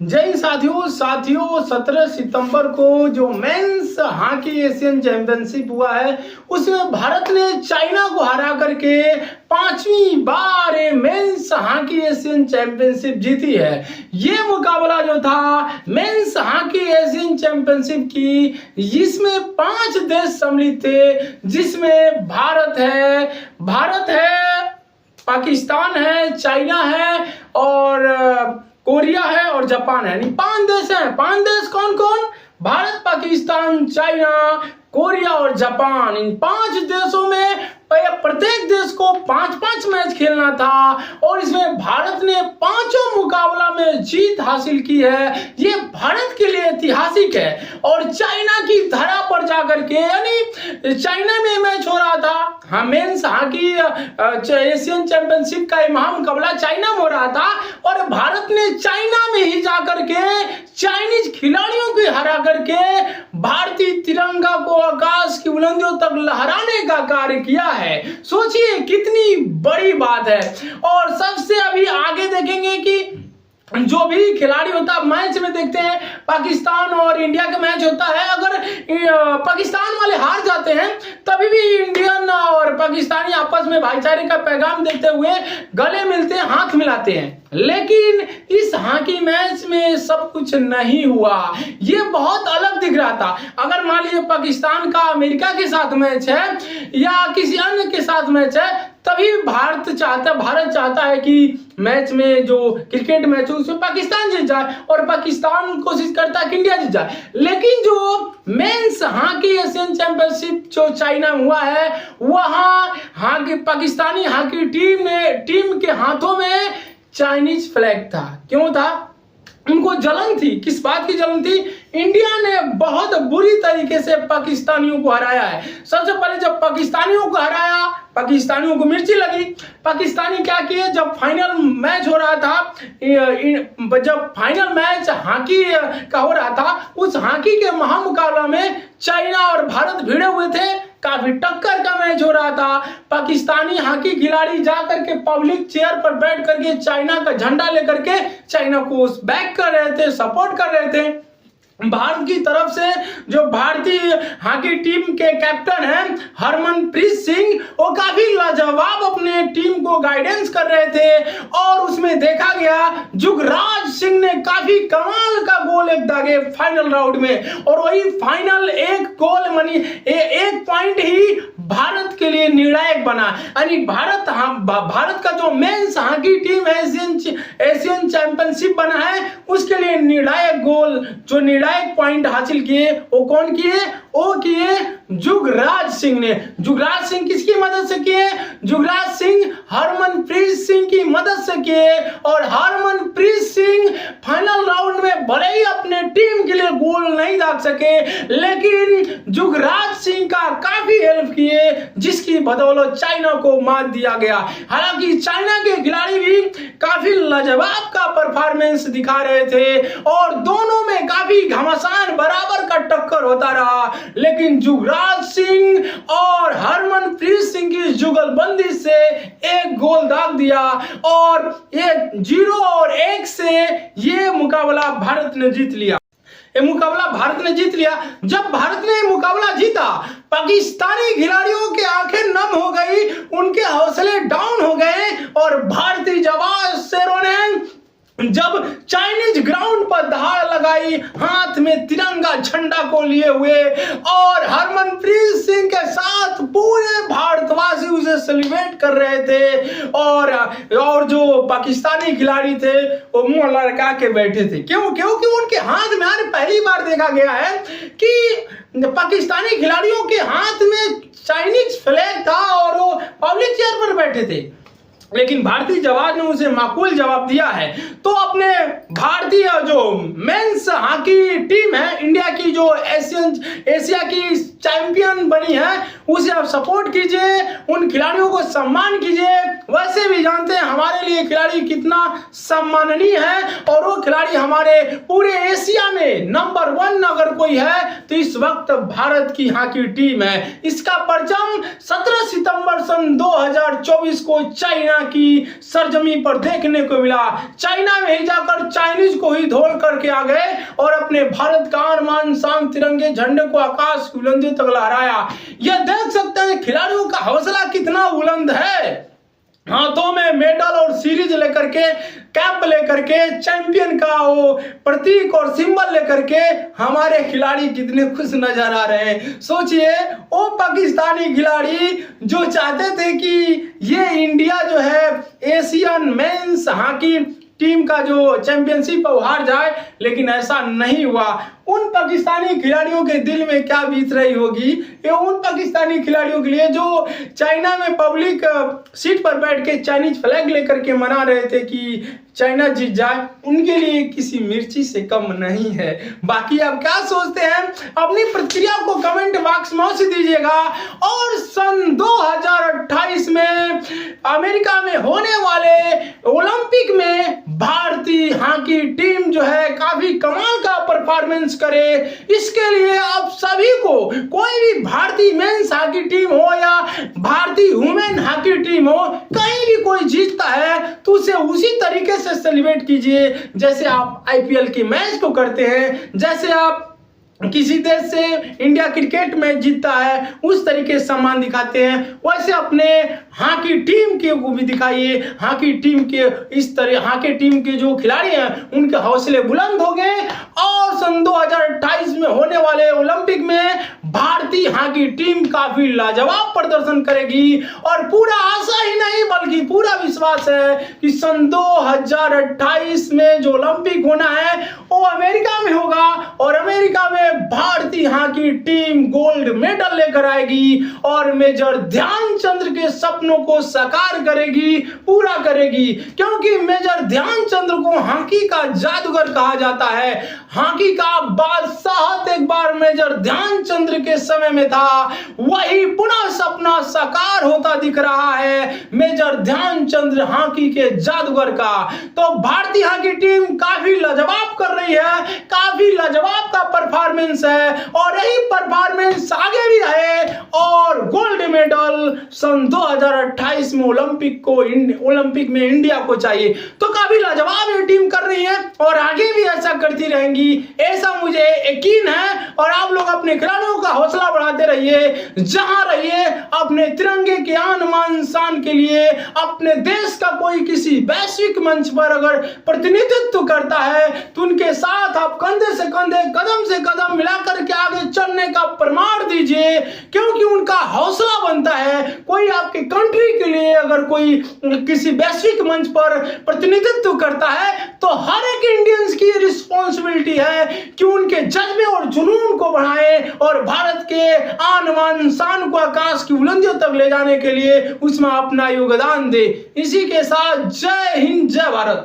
जय साथियों 17 सितंबर को जो मेंस हॉकी एशियन चैंपियनशिप हुआ है उसमें भारत ने चाइना को हरा करके 5वीं बार मेंस हॉकी एशियन चैंपियनशिप जीती है। ये मुकाबला जो था मेंस हॉकी एशियन चैंपियनशिप की, जिसमें 5 देश सम्मिलित थे, जिसमें भारत है, पाकिस्तान है, चाइना है और कोरिया है और जापान है। यानी 5 देश हैं। 5 देश कौन कौन? भारत, पाकिस्तान, चाइना, कोरिया और जापान। इन 5 देशों में प्रत्येक देश को 5-5 मैच खेलना था और इसमें भारत ने 5 मुकाबला में जीत हासिल की है। ये भारत के लिए ऐतिहासिक है। और चाइना की धरा पर जाकर के, यानी चाइना में मैच हो रहा था, मेंस हॉकी एशियन चैंपियनशिप का महामुकाबला चाइना में हो रहा था और भारत ने चाइना में ही जाकर के चाइनीज खिलाड़ियों को हरा करके भारतीय तिरंगा को आकाश की बुलंदियों तक लहराने का कार्य किया है। सोचिए कितनी बड़ी बात है। और सबसे अभी आगे देखेंगे कि जो भी खिलाड़ी होता है, मैच में देखते हैं पाकिस्तान और इंडिया का मैच होता है, अगर पाकिस्तान वाले हार जाते हैं तभी भी इंडियन और पाकिस्तानी आपस में भाईचारे का पैगाम देते हुए गले मिलते हैं, हाथ मिलाते हैं। लेकिन इस हॉकी मैच में सब कुछ नहीं हुआ। ये बहुत अलग दिख रहा था। अगर मान लीजिए पाकिस्तान का अमेरिका के साथ मैच है या किसी अन्य के साथ मैच है, तभी भारत चाहता है कि मैच में जो क्रिकेट मैच है उसमें पाकिस्तान जीत जाए और पाकिस्तान कोशिश करता है कि इंडिया जीत जाए। लेकिन जो मेंस हॉकी एशियन चैंपियनशिप जो चाइना में हुआ है, वहां पाकिस्तानी हॉकी टीम के हाथों में चाइनीज फ्लैग था। क्यों था? उनको जलन थी। किस बात की जलन थी? इंडिया ने बहुत बुरी तरीके से पाकिस्तानियों को हराया है। सबसे पहले जब पाकिस्तानियों को हराया, पाकिस्तानियों को मिर्ची लगी। पाकिस्तानी क्या किए, जब फाइनल मैच हो रहा था, जब फाइनल मैच हॉकी का हो रहा था, उस हॉकी के महामुकाबला में चाइना और भारत भिड़े हुए थे। काफी टक्कर का मैच हो रहा था। पाकिस्तानी हॉकी खिलाड़ी जाकर के पब्लिक चेयर पर बैठ करके चाइना का झंडा लेकर के चाइना को बैक कर रहे थे, सपोर्ट कर रहे थे। भारत की तरफ से जो भारतीय हॉकी टीम के कैप्टन हैं हरमनप्रीत सिंह, वो काफी लाजवाब अपने टीम को गाइडेंस कर रहे थे और उसमें देखा गया जुगराज सिंह ने काफी कमाल का गोल एक दागे फाइनल राउंड में। और वही फाइनल एक पॉइंट ही भारत के लिए निर्णायक बना। यानी भारत का जो men's hockey team Asian championship बना है, उसके लिए निर्णायक गोल, जो निर्णायक पॉइंट हासिल किए, वो कौन किए? वो किए जुगराज सिंह ने। जुगराज सिंह किसकी मदद से किए? जुगराज सिंह हरमनप्रीत सिंह की मदद से किए। और हरमनप्रीत सिंह फाइनल राउंड में भले ही अपने टीम के लिए गोल नहीं दाग सके, लेकिन जुगराज सिंह का काफी हेल्प किए, जिसकी बदौलत चाइना को मात दिया गया। हालांकि चाइना के खिलाड़ी भी काफी लाजवाब का परफॉर्मेंस दिखा रहे थे और दोनों में काफी घमासान बराबर का टक्कर होता रहा, लेकिन जुगराज सिंह और हरमनप्रीत सिंह की जुगलबंदी से एक गोल दाग दिया और ये 0 और 1 से ये मुकाबला भारत ने जीत लिया। जब भारत ने मुकाबला जीता, पाकिस्तानी खिलाड़ियों की आंखें नम हो गई, उनके हौसले डाउन हो गए और भारतीय जवान शेरों ने जब चाइनीज ग्राउंड पर दहाड़ लगाई, हाथ में तिरंगा झंडा को लिए हुए, और हरमनप्रीत सिंह के साथ पूरे भारतवासी उसे सेलिब्रेट कर रहे थे और जो पाकिस्तानी खिलाड़ी थे वो मुंह लड़का के बैठे थे। क्योंकि उनके हाथ में, पहली बार देखा गया है कि पाकिस्तानी खिलाड़ियों के हाथ में चाइनीज फ्लैग था और वो पब्लिक चेयर पर बैठे थे। लेकिन भारतीय जवान ने उसे माकूल जवाब दिया है। तो अपने भारतीय जो मेंस हॉकी टीम है इंडिया की, जो एशिया की चैंपियन बनी है, उसे आप सपोर्ट कीजिए, उन खिलाड़ियों को सम्मान कीजिए। वैसे भी जानते हैं हमारे लिए खिलाड़ी कितना सम्माननीय है और वो खिलाड़ी हमारे पूरे एशिया में नंबर 1 अगर कोई है तो इस वक्त भारत की हॉकी टीम है। इसका परचम 17 सितंबर सन 2024 को चाइना चाइना की सरजमी पर देखने को मिला। चाइना में ही जाकर चाइनीज को ही धोल करके आ गए और अपने भारत का आन शान तिरंगे झंडे को आकाश की बुलंदियों तक लहराया। यह देख सकते हैं खिलाड़ियों का हौसला कितना बुलंद है। हाथों में मेडल और सीरीज लेकर के, कैप लेकर के, चैंपियन का वो प्रतीक और सिंबल लेकर के हमारे खिलाड़ी कितने खुश नजर आ रहे हैं। सोचिए वो पाकिस्तानी खिलाड़ी जो चाहते थे कि ये इंडिया जो है एशियन मेंस हॉकी टीम का जो चैंपियनशिप हार जाए, लेकिन ऐसा नहीं हुआ। उन पाकिस्तानी खिलाड़ियों के दिल में क्या बीत रही होगी, ये उन पाकिस्तानी खिलाड़ियों के लिए जो चाइना में पब्लिक सीट पर बैठ के चाइनीज फ्लैग लेकर के मना रहे थे कि चाइना जीत जाए, उनके लिए किसी मिर्ची से कम नहीं है। बाकी आप क्या सोचते हैं, अपनी प्रतिक्रिया को कमेंट बॉक्स में अवश्य दीजिएगा। और सन 2028 में अमेरिका में होने वाले ओलंपिक में भारतीय हॉकी टीम जो है काफी कमाल का परफॉर्मेंस करे, इसके लिए आप सभी को, कोई भी भारतीय मेंस हॉकी टीम हो या भारतीय वुमेन हॉकी टीम हो, कहीं भी कोई जीतता है तो उसे उसी तरीके से सेलिब्रेट कीजिए जैसे आप आईपीएल के मैच को करते हैं, जैसे आप किसी देश से इंडिया क्रिकेट मैच जीतता है उस तरीके से सम्मान दिखाते हैं, वैसे अपने हॉकी टीम के को भी दिखाइए। हॉकी टीम के इस तरह हॉकी टीम के जो खिलाड़ी हैं उनके हौसले बुलंद हो गए और सन 2028 में होने वाले ओलंपिक में भारतीय हॉकी टीम काफी लाजवाब प्रदर्शन करेगी। और पूरा आशा ही नहीं बल्कि पूरा विश्वास है कि सन 2028 में जो ओलंपिक होना है वो अमेरिका में होगा और अमेरिका में भारतीय हॉकी टीम गोल्ड मेडल लेकर आएगी और मेजर ध्यानचंद के सपनों को साकार करेगी, पूरा करेगी। क्योंकि मेजर ध्यानचंद को हॉकी का जादूगर कहा जाता है। हॉकी का बादशाह एक बार मेजर ध्यानचंद के समय में था, वही पुनः सपना साकार होता दिख रहा है मेजर ध्यानचंद हॉकी के जादूगर का। तो भारतीय हॉकी टीम काफी लाजवाब कर रही है, काफी लाजवाब का परफॉर्मेंस है और यही परफॉर्मेंस आगे भी रहे और गोल्ड मेडल सन 2028 में ओलंपिक में इंडिया को चाहिए। तो काफी लाजवाब ये टीम कर रही है और आगे भी ऐसा करती रहेंगी, ऐसा मुझे यकीन है। और आप लोग अपने खिलाड़ियों का हौसला बढ़ाते रहिए, जहां रहिए अपने तिरंगे के आन मान शान के लिए। अपने देश का कोई किसी वैश्विक मंच पर अगर प्रतिनिधित्व करता है तो उनके साथ आप कंधे से कंधे, कदम से कदम मिलाकर के आगे चलने का प्रमाण दीजिए, क्योंकि उनका हौसला बनता है। कोई आपके कंट्री के लिए अगर कोई किसी वैश्विक मंच पर प्रतिनिधित्व करता है तो हर एक इंडियंस की रिस्पॉन्सिबिलिटी है कि उनके जज्बे और जुनून को बढ़ाए और भारत के आन बान शान को आकाश की बुलंदियों तक ले जाने के लिए उसमें अपना योगदान दे। इसी के साथ जय हिंद, जय भारत।